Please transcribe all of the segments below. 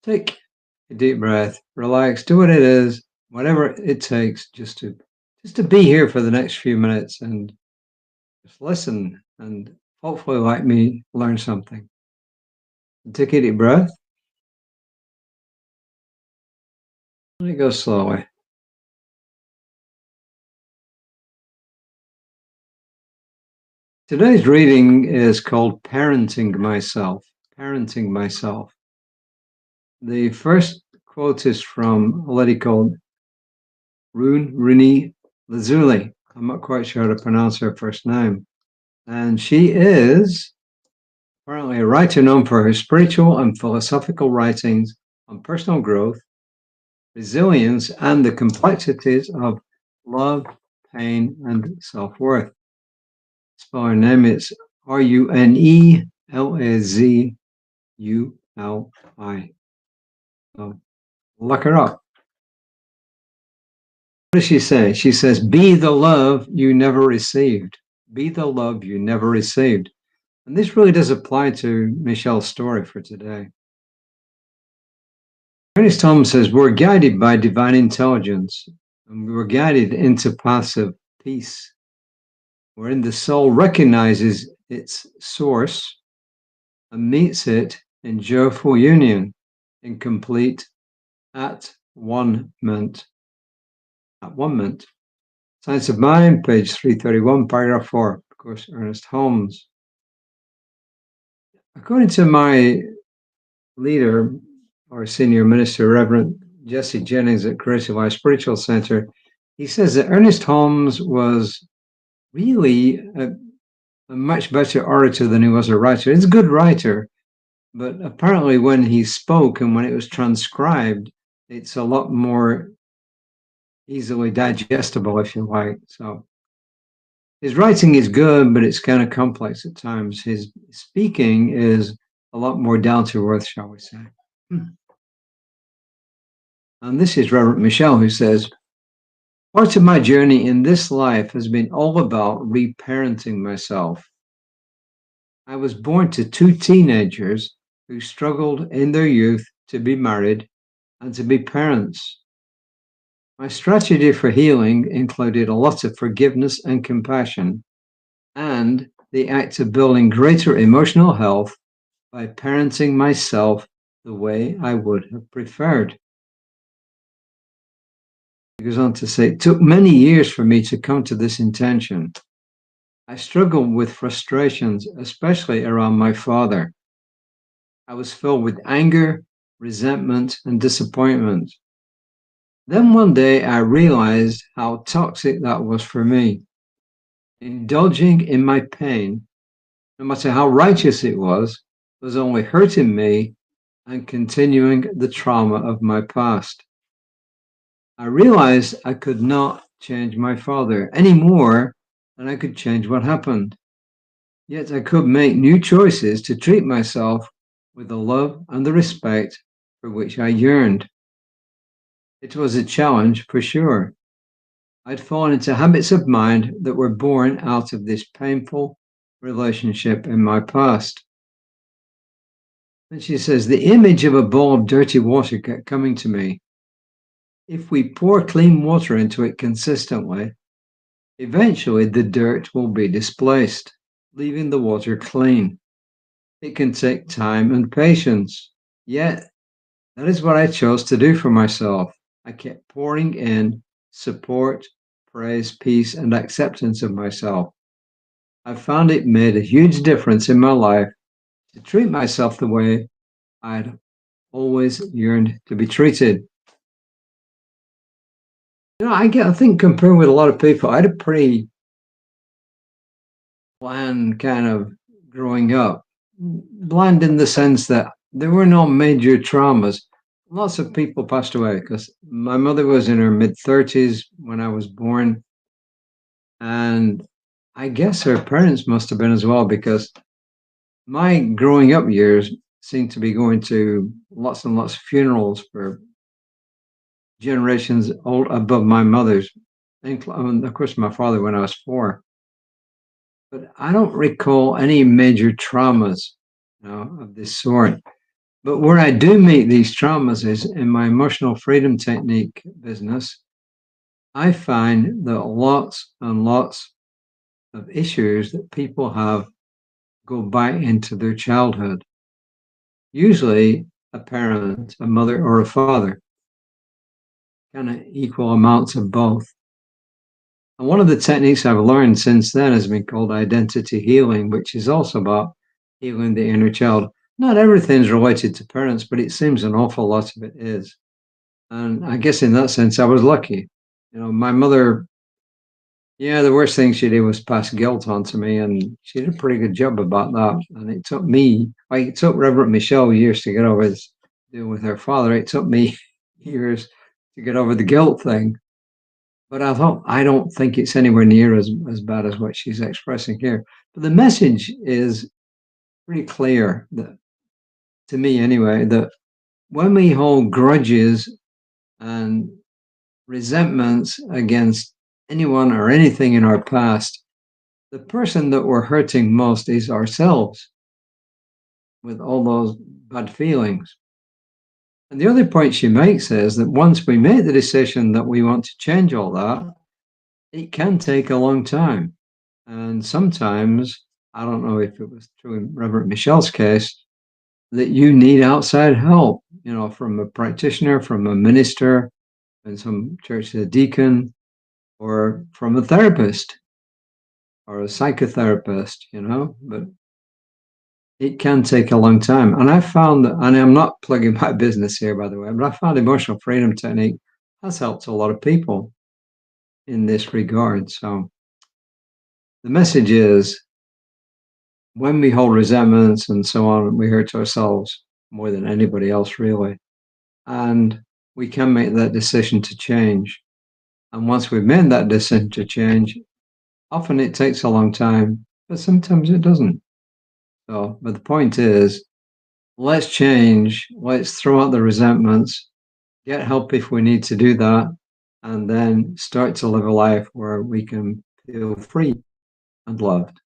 Take a deep breath, relax, do what it is, whatever it takes, just to be here for the next few minutes and just listen and hopefully, like me, learn something. Take a deep breath. Let it go slowly. Today's reading is called Parenting Myself. Parenting Myself. The first quote is from a lady called Rini Lazuli. I'm not quite sure how to pronounce her first name. And she is apparently a writer known for her spiritual and philosophical writings on personal growth, resilience, and the complexities of love, pain, and self-worth. Spell her name, it's Runelazuli. So look her up. What does she say? She says, be the love you never received. Be the love you never received. And this really does apply to Michelle's story for today. Ernest Holmes says, we're guided by divine intelligence, and we're guided into paths of peace, wherein the soul recognizes its source and meets it in joyful union, in complete at-one-ment. At-one-ment. Science of Mind, page 331, paragraph 4. Of course, Ernest Holmes. According to my leader, our senior minister, Reverend Jesse Jennings at Creative Life Spiritual Center, he says that Ernest Holmes was really a much better orator than he was a writer. He's a good writer, but apparently when he spoke and when it was transcribed, it's a lot more easily digestible, if you like. So his writing is good, but it's kind of complex at times. His speaking is a lot more down to earth, shall we say. And this is Reverend Michelle, who says, part of my journey in this life has been all about reparenting myself. I was born to two teenagers who struggled in their youth to be married and to be parents. My strategy for healing included a lot of forgiveness and compassion, and the act of building greater emotional health by parenting myself the way I would have preferred. He goes on to say, it took many years for me to come to this intention. I struggled with frustrations, especially around my father. I was filled with anger, resentment, and disappointment. Then one day I realized how toxic that was for me. Indulging in my pain, no matter how righteous it was only hurting me and continuing the trauma of my past. I realized I could not change my father any more than I could change what happened. Yet I could make new choices to treat myself with the love and the respect for which I yearned. It was a challenge for sure. I'd fallen into habits of mind that were born out of this painful relationship in my past. And she says, the image of a bowl of dirty water kept coming to me. If we pour clean water into it consistently, eventually the dirt will be displaced, leaving the water clean. It can take time and patience, yet that is what I chose to do for myself. I kept pouring in support, praise, peace, and acceptance of myself. I found it made a huge difference in my life to treat myself the way I'd always yearned to be treated. I think compared with a lot of people, I had a pretty bland kind of growing up. Bland in the sense that there were no major traumas. Lots of people passed away because my mother was in her mid-30s when I was born. And I guess her parents must have been as well, because my growing up years seemed to be going to lots and lots of funerals for generations old above my mother's, and of course my father when I was 4. But I don't recall any major traumas, of this sort. But where I do meet these traumas is in my emotional freedom technique business. I find that lots and lots of issues that people have go back into their childhood. Usually a parent, a mother, or a father, kind of equal amounts of both. And one of the techniques I've learned since then has been called identity healing, which is also about healing the inner child. Not everything's related to parents, but it seems an awful lot of it is. And I guess in that sense, I was lucky. My mother, yeah, the worst thing she did was pass guilt onto me, and she did a pretty good job about that. And it took me, like, it took Reverend Michelle years to get over this deal with her father. It took me years to get over the guilt thing. But I don't think it's anywhere near as bad as what she's expressing here. But the message is pretty clear, that, to me anyway, that when we hold grudges and resentments against anyone or anything in our past, the person that we're hurting most is ourselves with all those bad feelings. And the other point she makes is that once we make the decision that we want to change all that, it can take a long time. And sometimes, I don't know if it was true in Reverend Michelle's case, that you need outside help, from a practitioner, from a minister, in some church, a deacon, or from a therapist or a psychotherapist, but it can take a long time. And I found that, and I'm not plugging my business here, by the way, but I found emotional freedom technique has helped a lot of people in this regard. So the message is, when we hold resentments and so on, we hurt ourselves more than anybody else, really. And we can make that decision to change. And once we've made that decision to change, often it takes a long time, but sometimes it doesn't. So, but the point is, let's change, let's throw out the resentments, get help if we need to do that, and then start to live a life where we can feel free and loved.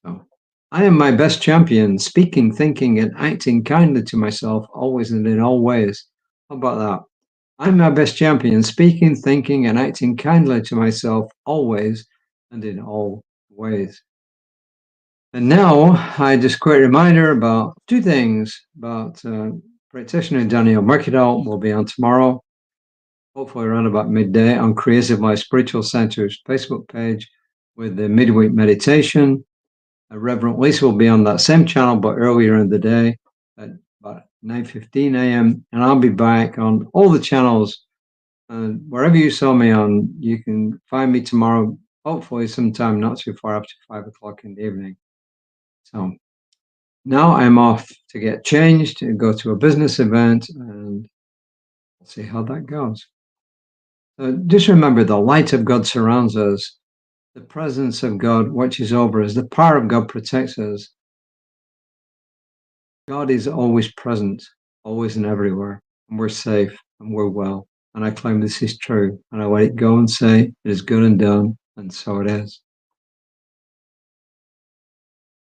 So, I am my best champion, speaking, thinking, and acting kindly to myself, always and in all ways. How about that? I'm my best champion, speaking, thinking, and acting kindly to myself, always and in all ways. And now, I just quick reminder about two things. About practitioner Daniel Mercadal will be on tomorrow, hopefully around about midday, on Creative Life Spiritual Center's Facebook page with the midweek meditation. Reverend Lisa will be on that same channel, but earlier in the day at about 9:15 a.m. And I'll be back on all the channels. And wherever you saw me on, you can find me tomorrow, hopefully sometime not too far after 5 o'clock in the evening. So now I'm off to get changed and go to a business event, and we'll see how that goes. Just remember, the light of God surrounds us. The presence of God watches over us. The power of God protects us. God is always present, always and everywhere, and we're safe and we're well. And I claim this is true, and I let it go and say, it is good and done, and so it is.